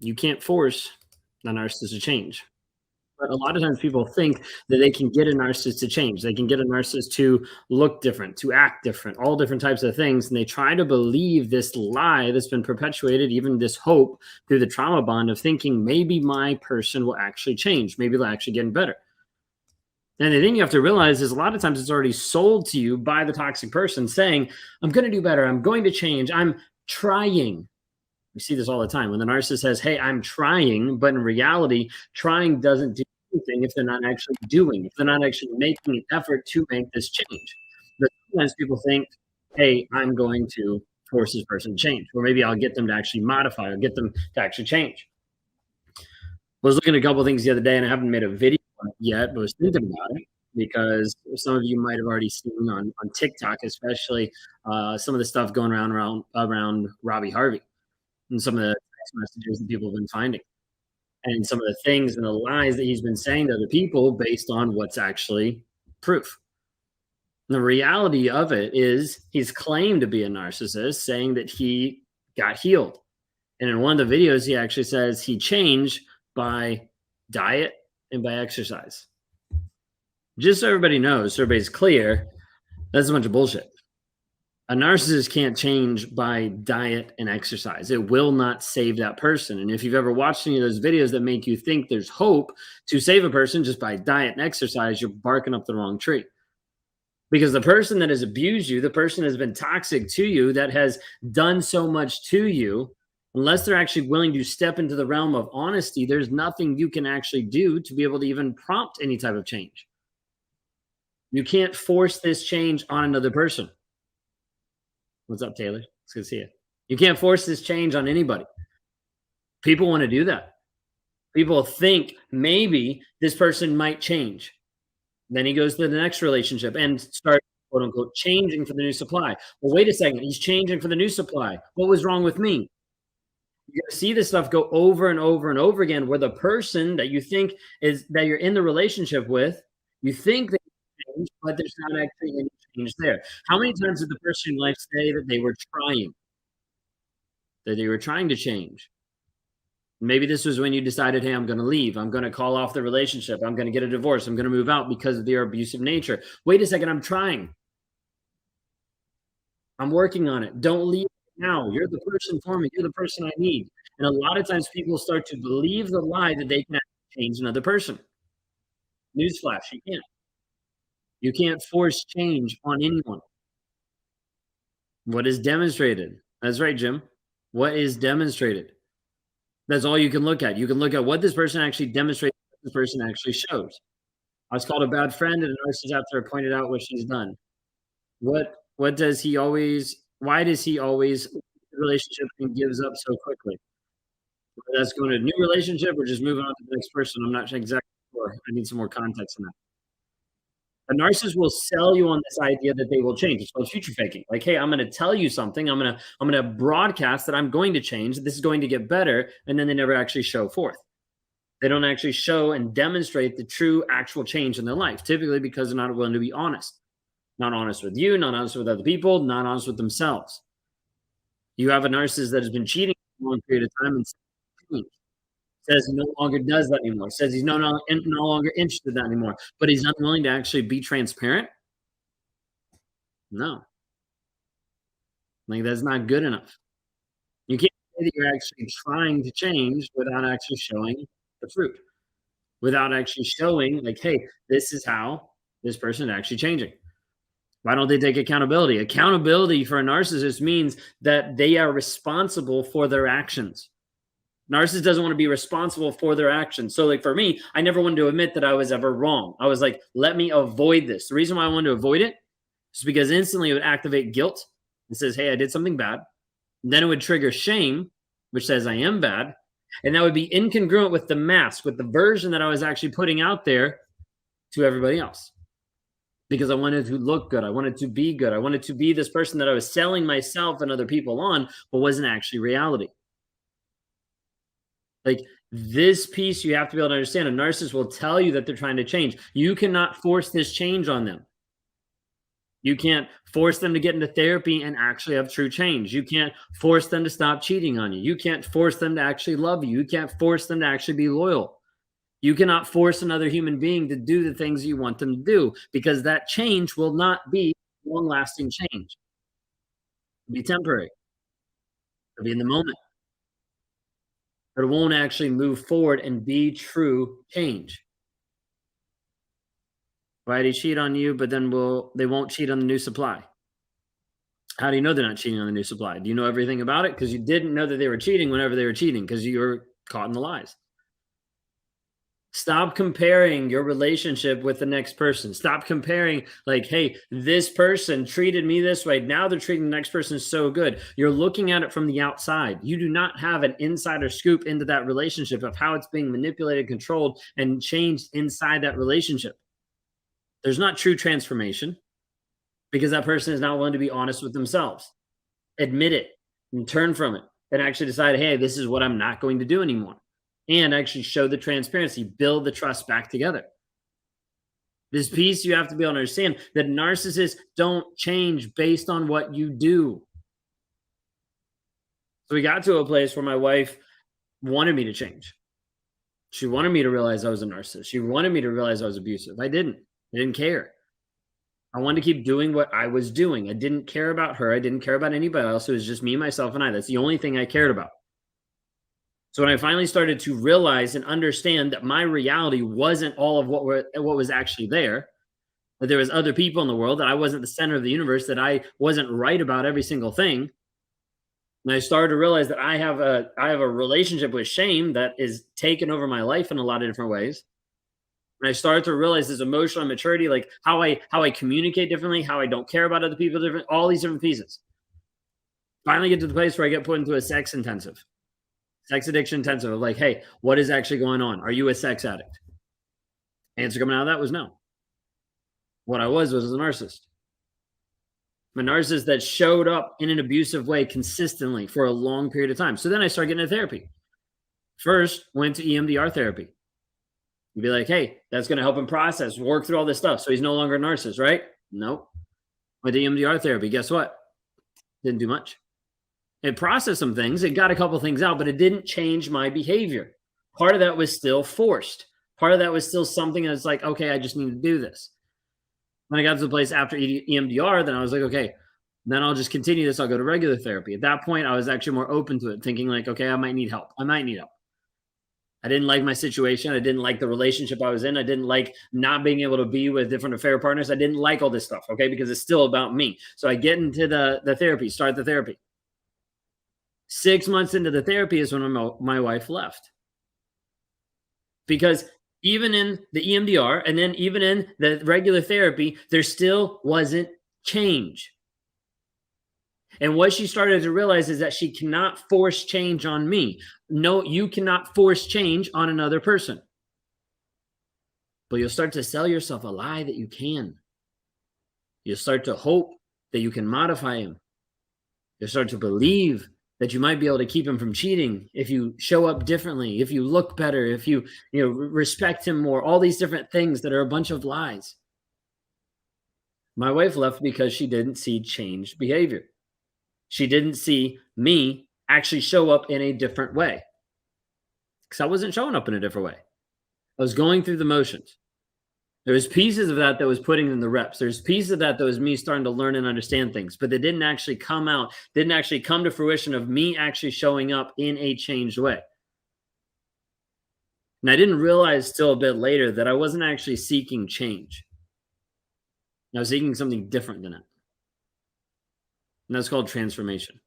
You can't force the narcissist to change. But a lot of times people think that they can get a narcissist to change. They can get a narcissist to look different, to act different, all different types of things. And they try to believe this lie that's been perpetuated, even this hope through the trauma bond of thinking maybe my person will actually change. Maybe they'll actually get better. And the thing you have to realize is a lot of times it's already sold to you by the toxic person saying, I'm going to do better. I'm going to change. I'm trying. We see this all the time when the narcissist says, hey, I'm trying, but in reality, trying doesn't do anything if they're not actually doing, if they're not actually making an effort to make this change. But sometimes people think, hey, I'm going to force this person to change, or maybe I'll get them to actually modify or get them to actually change. I was looking at a couple of things the other day and I haven't made a video on it yet, but I was thinking about it because some of you might have already seen on TikTok, especially some of the stuff going around Robbie Harvey and some of the text messages that people have been finding and some of the things and the lies that he's been saying to other people based on what's actually proof. The reality of it is he's claimed to be a narcissist, saying that he got healed. And in one of the videos, he actually says he changed by diet and by exercise. Just so everybody knows, so everybody's clear, that's a bunch of bullshit. A narcissist can't change by diet and exercise. It will not save that person. And if you've ever watched any of those videos that make you think there's hope to save a person just by diet and exercise, you're barking up the wrong tree. Because the person that has abused you, the person that has been toxic to you, that has done so much to you, unless they're actually willing to step into the realm of honesty, there's nothing you can actually do to be able to even prompt any type of change. You can't force this change on another person. What's up, Taylor? It's good to see you. You can't force this change on anybody. People want to do that. People think maybe this person might change. Then he goes to the next relationship and starts, quote unquote, changing for the new supply. Well, wait a second. He's changing for the new supply. What was wrong with me? You're going to see this stuff go over and over and over again where the person that you think is that you're in the relationship with, you think that you change, but there's not actually any change there. How many times did the person in life say that they were trying? That they were trying to change? Maybe this was when you decided, hey, I'm going to leave. I'm going to call off the relationship. I'm going to get a divorce. I'm going to move out because of their abusive nature. Wait a second. I'm trying. I'm working on it. Don't leave now. You're the person for me. You're the person I need. And a lot of times people start to believe the lie that they can change another person. Newsflash, you can't. You can't force change on anyone. What is demonstrated? That's right, Jim. What is demonstrated? That's all you can look at. You can look at what this person actually demonstrates, what this person actually shows. I was called a bad friend, and a narcissist after I pointed out what she's done. What does he always? Why does he always relationship and gives up so quickly? Whether that's going to a new relationship or just moving on to the next person, I'm not exactly sure. I need some more context in that. A narcissist will sell you on this idea that they will change. It's called future faking. Like, hey, I'm going to tell you something. I'm going to broadcast that I'm going to change. This is going to get better, and then they never actually show forth. They don't actually show and demonstrate the true actual change in their life, typically because they're not willing to be honest. Not honest with you, not honest with other people, not honest with themselves. You have a narcissist that has been cheating for a long period of time and says he no longer does that anymore, says he's no longer interested in that anymore, but he's unwilling to actually be transparent. No. Like, that's not good enough. You can't say that you're actually trying to change without actually showing the fruit, without actually showing, like, hey, this is how this person is actually changing. Why don't they take accountability? Accountability for a narcissist means that they are responsible for their actions. Narcissist doesn't want to be responsible for their actions. So, like, for me, I never wanted to admit that I was ever wrong. I was like, let me avoid this. The reason why I wanted to avoid it is because instantly it would activate guilt. It says, hey, I did something bad. And then it would trigger shame, which says I am bad. And that would be incongruent with the mask, with the version that I was actually putting out there to everybody else. Because I wanted to look good. I wanted to be good. I wanted to be this person that I was selling myself and other people on, but wasn't actually reality. Like, this piece you have to be able to understand. A narcissist will tell you that they're trying to change. You cannot force this change on them. You can't force them to get into therapy and actually have true change. You can't force them to stop cheating on you. You can't force them to actually love you. You can't force them to actually be loyal. You cannot force another human being to do the things you want them to do, because that change will not be long lasting change. It'll be temporary. It'll be in the moment, but it won't actually move forward and be true change. Why do you cheat on you, but then they won't cheat on the new supply? How do you know they're not cheating on the new supply? Do you know everything about it? Because you didn't know that they were cheating whenever they were cheating, because you were caught in the lies. Stop comparing your relationship with the next person. Stop comparing, like, hey, this person treated me this way. Now they're treating the next person so good. You're looking at it from the outside. You do not have an insider scoop into that relationship of how it's being manipulated, controlled, and changed inside that relationship. There's not true transformation because that person is not willing to be honest with themselves, admit it, and turn from it, and actually decide, hey, this is what I'm not going to do anymore. And actually show the transparency, build the trust back together. This piece you have to be able to understand that narcissists don't change based on what you do. So we got to a place where my wife wanted me to change. She wanted me to realize I was a narcissist. She wanted me to realize I was abusive. I didn't. I didn't care. I wanted to keep doing what I was doing. I didn't care about her. I didn't care about anybody else. It was just me, myself, and I. That's the only thing I cared about. So when I finally started to realize and understand that my reality wasn't all of what was actually there, that there was other people in the world, that I wasn't the center of the universe, that I wasn't right about every single thing. And I started to realize that I have a relationship with shame that is taken over my life in a lot of different ways. And I started to realize this emotional immaturity, like how I communicate differently, how I don't care about other people different, all these different pieces. Finally get to the place where I get put into a sex addiction intensive of like, hey, what is actually going on? Are you a sex addict? Answer coming out of that was no. What I was a narcissist. I'm a narcissist that showed up in an abusive way consistently for a long period of time. So then I started getting into therapy. First, went to EMDR therapy. You'd be like, hey, that's going to help him process, work through all this stuff. So he's no longer a narcissist, right? Nope. Went to EMDR therapy. Guess what? Didn't do much. It processed some things. It got a couple things out, but it didn't change my behavior. Part of that was still forced. Part of that was still something that's like, okay, I just need to do this. When I got to the place after EMDR, then I was like, okay, then I'll just continue this. I'll go to regular therapy. At that point, I was actually more open to it, thinking like, okay, I might need help. I didn't like my situation. I didn't like the relationship I was in. I didn't like not being able to be with different affair partners. I didn't like all this stuff, okay, because it's still about me. So I get into the therapy, start the therapy. 6 months into the therapy is when my wife left. Because even in the EMDR and then even in the regular therapy, there still wasn't change. And what she started to realize is that she cannot force change on me. No, you cannot force change on another person. But you'll start to sell yourself a lie that you can. You'll start to hope that you can modify him. You'll start to believe that you might be able to keep him from cheating if you show up differently, if you look better, if you respect him more, all these different things that are a bunch of lies. My wife left because she didn't see changed behavior. She didn't see me actually show up in a different way, because I wasn't showing up in a different way. I was going through the motions. There was pieces of that was putting in the reps. There's pieces of that was me starting to learn and understand things, but they didn't actually come to fruition of me actually showing up in a changed way. And I didn't realize till a bit later that I wasn't actually seeking change. I was seeking something different than it. And that's called transformation.